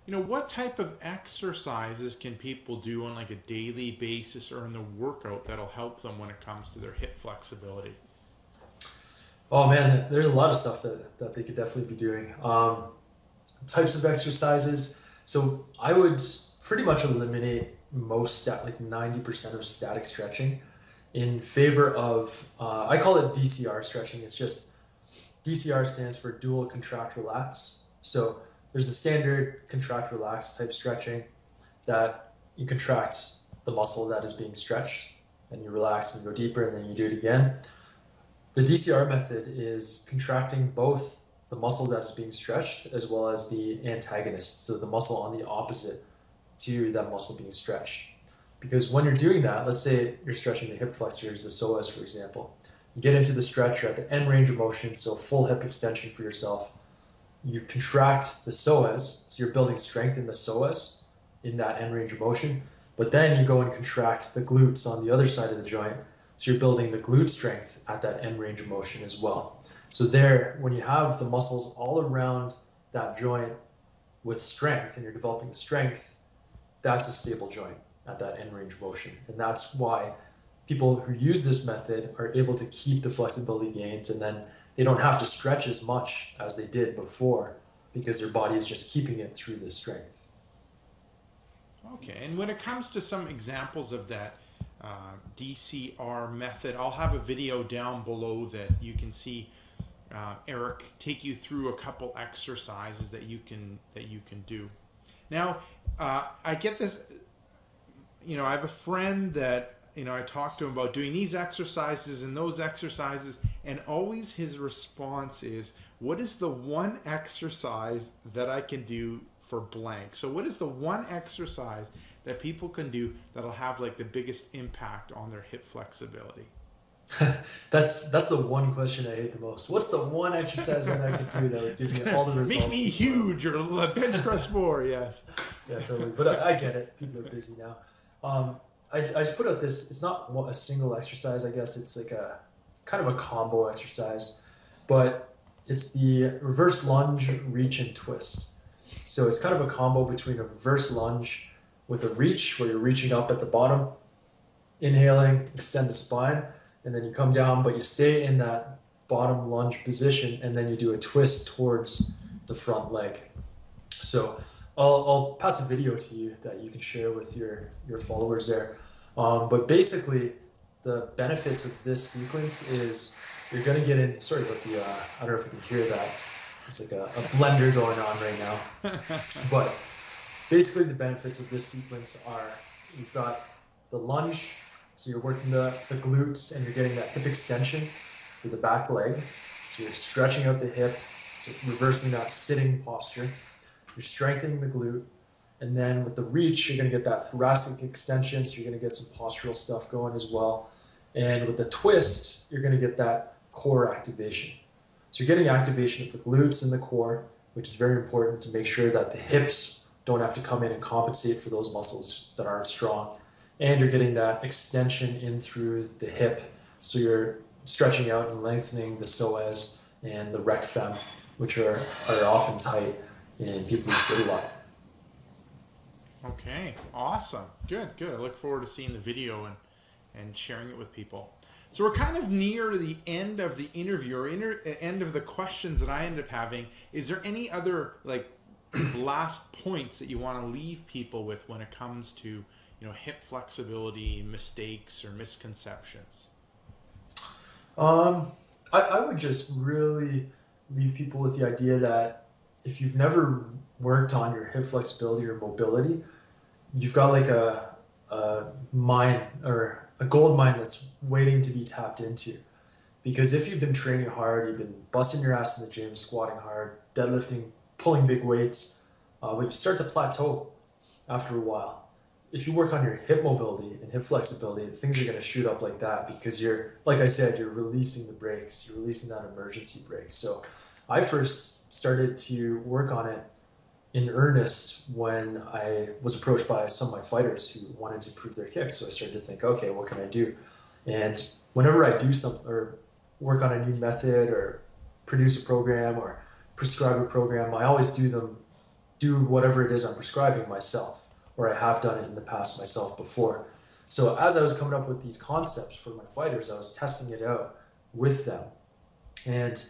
what type of exercises can people do on like a daily basis or in the workout that'll help them when it comes to their hip flexibility? Oh man, there's a lot of stuff that they could definitely be doing. Types of exercises. So I would pretty much eliminate like 90% of static stretching in favor of, I call it DCR stretching. It's just DCR stands for dual contract relax. So there's a standard contract relax type stretching that you contract the muscle that is being stretched and you relax and go deeper and then you do it again. The DCR method is contracting both the muscle that is being stretched as well as the antagonist, so the muscle on the opposite to that muscle being stretched. Because when you're doing that, let's say you're stretching the hip flexors, the psoas, for example, you get into the stretch, you're at the end range of motion, so full hip extension for yourself. You contract the psoas, so you're building strength in the psoas in that end range of motion, but then you go and contract the glutes on the other side of the joint, so you're building the glute strength at that end range of motion as well. So there, when you have the muscles all around that joint with strength and you're developing the strength, that's a stable joint at that end range of motion. And that's why people who use this method are able to keep the flexibility gains, and then they don't have to stretch as much as they did before because their body is just keeping it through the strength. Okay, and when it comes to some examples of that DCR method, I'll have a video down below that you can see Eric take you through a couple exercises that you can do. Now, I get this. I have a friend that I talked to him about doing these exercises and those exercises, and always his response is, "What is the one exercise that I can do for blank?" So, what is the one exercise that people can do that'll have like the biggest impact on their hip flexibility? That's the one question I hate the most. What's the one exercise that I could do that would give me all the Make results me in the world? huge or bench press more. Yes. Yeah, totally. But I get it. People are busy now. I just put out this, it's not a single exercise, I guess. It's like a kind of a combo exercise, but it's the reverse lunge, reach, and twist. So it's kind of a combo between a reverse lunge with a reach where you're reaching up at the bottom, inhaling, extend the spine, and then you come down, but you stay in that bottom lunge position, and then you do a twist towards the front leg. So I'll pass a video to you that you can share with your followers there. But basically, the benefits of this sequence is you're going to get in, sorry about the, I don't know if you can hear that. It's like a blender going on right now. But basically the benefits of this sequence are you've got the lunge, so you're working the glutes and you're getting that hip extension for the back leg. So you're stretching out the hip, so reversing that sitting posture. You're strengthening the glute. And then with the reach, you're going to get that thoracic extension, so you're going to get some postural stuff going as well. And with the twist, you're going to get that core activation. So you're getting activation of the glutes and the core, which is very important to make sure that the hips don't have to come in and compensate for those muscles that aren't strong. And you're getting that extension in through the hip, so you're stretching out and lengthening the psoas and the rec fem, which are often tight in people who sit a lot. Okay, awesome. Good. I look forward to seeing the video and sharing it with people. So we're kind of near the end of the interview, or end of the questions that I ended up having. Is there any other like last points that you want to leave people with when it comes to hip flexibility, mistakes, or misconceptions? I would just really leave people with the idea that if you've never worked on your hip flexibility or mobility, you've got like a mine or a gold mine that's waiting to be tapped into. Because if you've been training hard, you've been busting your ass in the gym, squatting hard, deadlifting, pulling big weights, but you start to plateau after a while. If you work on your hip mobility and hip flexibility, things are going to shoot up like that because you're, like I said, you're releasing the brakes, you're releasing that emergency brake. So I first started to work on it in earnest when I was approached by some of my fighters who wanted to improve their kicks. So I started to think, okay, what can I do? And whenever I do something or work on a new method or produce a program or prescribe a program, I always do them do whatever it is I'm prescribing myself, or I have done it in the past myself before. So as I was coming up with these concepts for my fighters, I was testing it out with them. And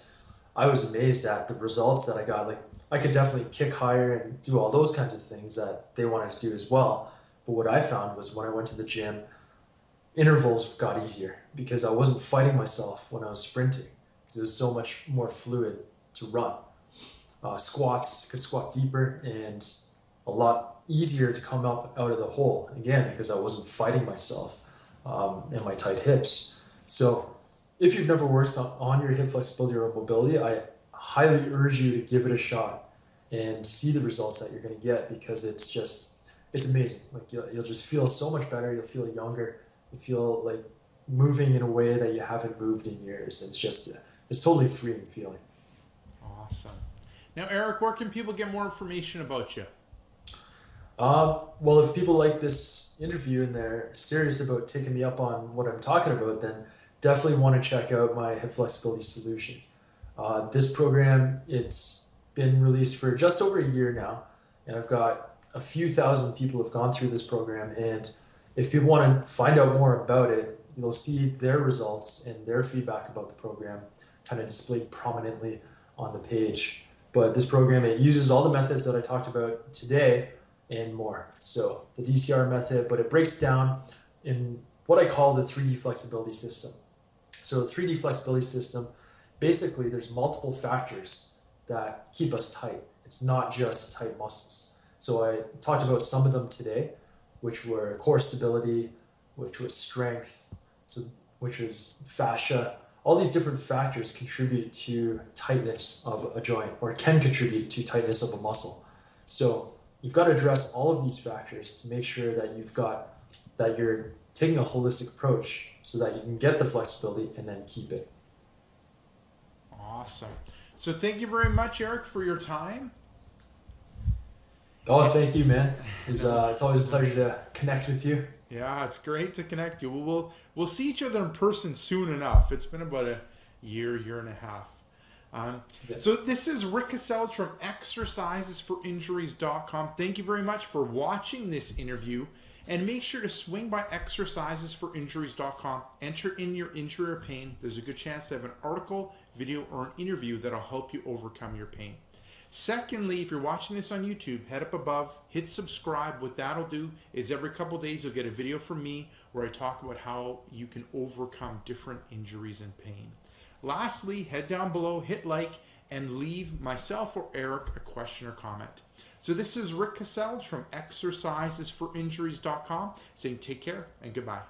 I was amazed at the results that I got. Like, I could definitely kick higher and do all those kinds of things that they wanted to do as well. But what I found was when I went to the gym, intervals got easier because I wasn't fighting myself when I was sprinting. It was so much more fluid to run. Squats, could squat deeper and a lot easier to come up out of the hole, again, because I wasn't fighting myself and my tight hips. So if you've never worked on your hip flexibility or mobility, I highly urge you to give it a shot and see the results that you're going to get, because it's amazing. Like, you'll just feel so much better. You'll feel younger. You feel like moving in a way that you haven't moved in years. It's totally freeing feeling. Awesome. Now, Eric, where can people get more information about you? Well, if people like this interview and they're serious about taking me up on what I'm talking about, then definitely want to check out my hip flexibility solution. This program, it's been released for just over a year now, and I've got a few thousand people have gone through this program. And if people want to find out more about it, you'll see their results and their feedback about the program kind of displayed prominently on the page. But this program, it uses all the methods that I talked about today and more. So the DCR method, but it breaks down in what I call the 3D flexibility system. So the 3D flexibility system, basically there's multiple factors that keep us tight. It's not just tight muscles. So I talked about some of them today, which were core stability, which was strength, which was fascia. All these different factors contribute to tightness of a joint, or can contribute to tightness of a muscle. So you've got to address all of these factors to make sure that you're taking a holistic approach so that you can get the flexibility and then keep it. Awesome. So thank you very much, Eric, for your time. Oh, thank you, man. It's always a pleasure to connect with you. Yeah, it's great to connect you. We'll see each other in person soon enough. It's been about a year and a half. So this is Rick Cassell from exercisesforinjuries.com. Thank you very much for watching this interview, and make sure to swing by exercisesforinjuries.com. Enter in your injury or pain. There's a good chance to have an article, video, or an interview that'll help you overcome your pain. Secondly, if you're watching this on YouTube, head up above, hit subscribe. What that'll do is every couple days you'll get a video from me where I talk about how you can overcome different injuries and pain. Lastly, head down below, hit like, and leave myself or Eric a question or comment. So this is Rick Cassell from exercisesforinjuries.com saying take care and goodbye.